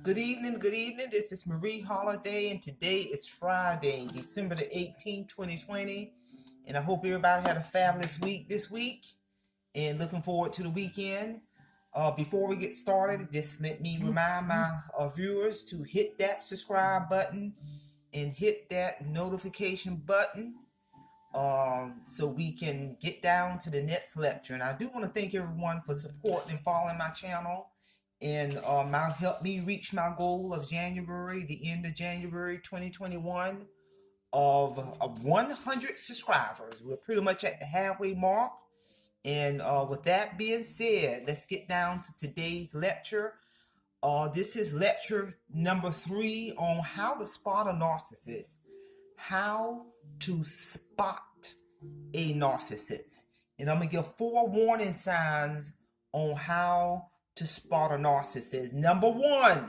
Good evening, good evening. This is Marie Holiday, and today is Friday, December the 18th, 2020. And I hope everybody had a fabulous week this week and looking forward to the weekend. Before we get started, just let me remind my viewers to hit that subscribe button and hit that notification button so we can get down to the next lecture. And I do want to thank everyone for supporting and following my channel. And help me reach my goal of the end of January 2021 of 100 subscribers. We're pretty much at the halfway mark. And with that being said, let's get down to today's lecture. This is lecture number 3 on how to spot a narcissist. How to spot a narcissist. And I'm going to give 4 warning signs on how to spot a narcissist. Number 1,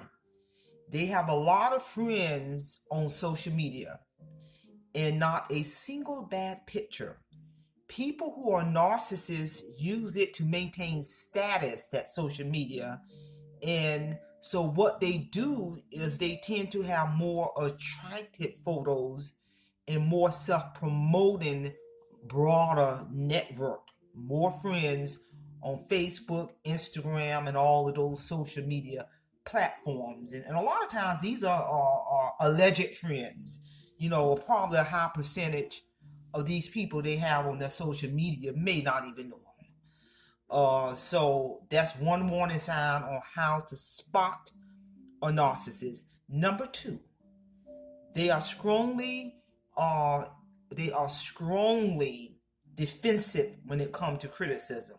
they have a lot of friends on social media and not a single bad picture. People who are narcissists use it to maintain status, that social media. And so what they do is they tend to have more attractive photos and more self-promoting broader network, more friends on Facebook, Instagram, and all of those social media platforms. And a lot of times these are alleged friends. You know, probably a high percentage of these people they have on their social media may not even know them. So that's one warning sign on how to spot a narcissist. Number 2, they are strongly defensive when it comes to criticism.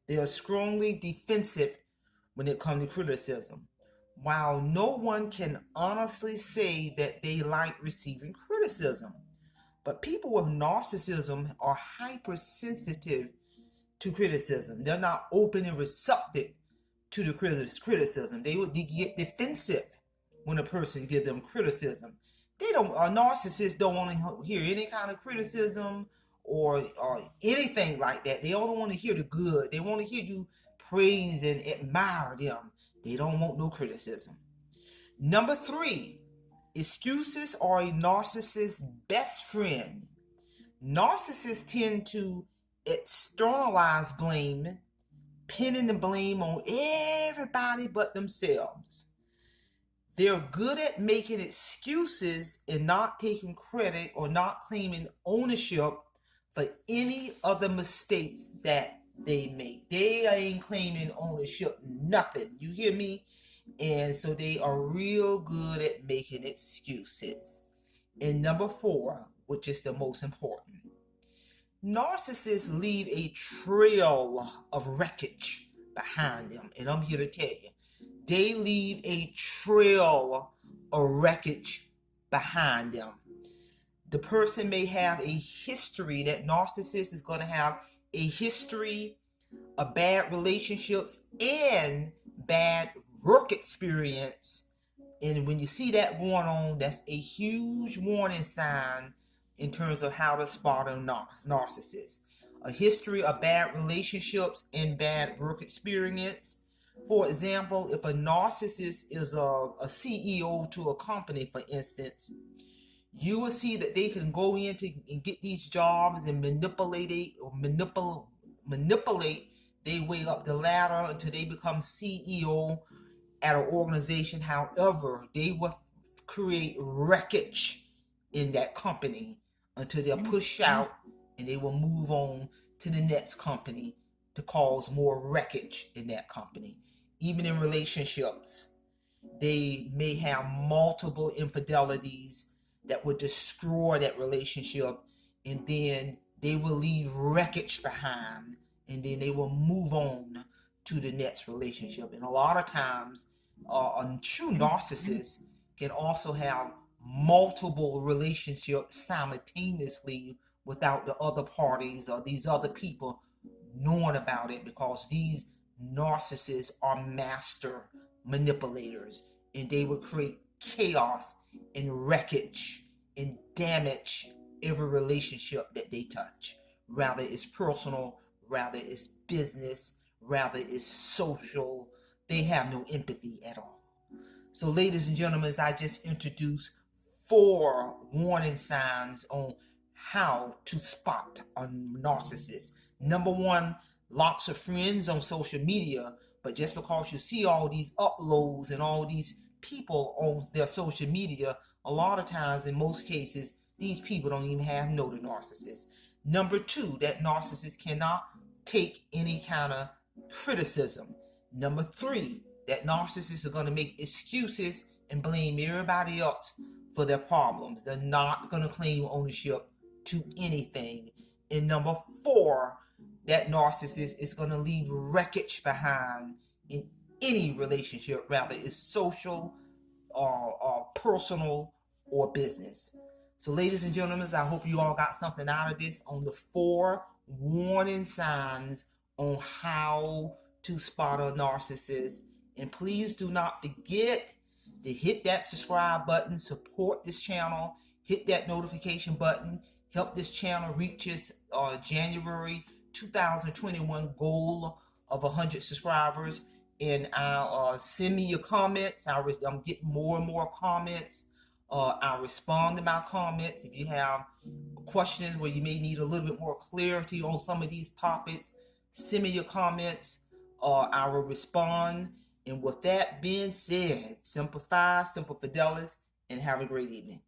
They are strongly defensive when it comes to criticism. While no one can honestly say that they like receiving criticism, but people with narcissism are hypersensitive to criticism. They're not open and receptive to the criticism. They get defensive when a person gives them criticism. A narcissist don't want to hear any kind of criticism or anything like that. They don't want to hear the good. They want to hear you praise and admire them. They don't want no criticism. Number 3, excuses are a narcissist's best friend. Narcissists tend to externalize blame, pinning the blame on everybody but themselves. They're good at making excuses and not taking credit or not claiming ownership for any of the mistakes that they make. They ain't claiming ownership, nothing. You hear me? And so they are real good at making excuses. And number 4, which is the most important, narcissists leave a trail of wreckage behind them. And I'm here to tell you, they leave a trail of wreckage behind them. The person may have a history, that narcissist is going to have a history of bad relationships and bad work experience. And when you see that going on, that's a huge warning sign in terms of how to spot a narcissist. A history of bad relationships and bad work experience. For example, if a narcissist is a CEO to a company, for instance, you will see that they can go into and get these jobs and manipulate their way up the ladder until they become CEO at an organization. However, they will create wreckage in that company until they're pushed out and they will move on to the next company to cause more wreckage in that company. Even in relationships, they may have multiple infidelities that would destroy that relationship, and then they will leave wreckage behind, and then they will move on to the next relationship. And a lot of times, a true narcissist can also have multiple relationships simultaneously without the other parties or these other people knowing about it, because these narcissists are master manipulators, and they will create chaos and wreckage and damage every relationship that they touch. Rather it's personal, rather it's business, rather it's social. They have no empathy at all. So, ladies and gentlemen, as I just introduced 4 warning signs on how to spot a narcissist. Number one, lots of friends on social media, but just because you see all these uploads and all these people on their social media, a lot of times, in most cases, these people don't even know the narcissist. Number two, that narcissist cannot take any kind of criticism. Number three, that narcissists are going to make excuses and blame everybody else for their problems. They're not going to claim ownership to anything. And number four, that narcissist is going to leave wreckage behind in any relationship, rather it's social or personal or business. So, ladies and gentlemen, I hope you all got something out of this on the 4 warning signs on how to spot a narcissist. And please do not forget to hit that subscribe button, support this channel, hit that notification button, help this channel reach its January 2021 goal of 100 subscribers. And send me your comments. I'm getting more and more comments. I'll respond to my comments. If you have questions where you may need a little bit more clarity on some of these topics, send me your comments. I will respond. And with that being said, Simplify, Simple Fidelis, and have a great evening.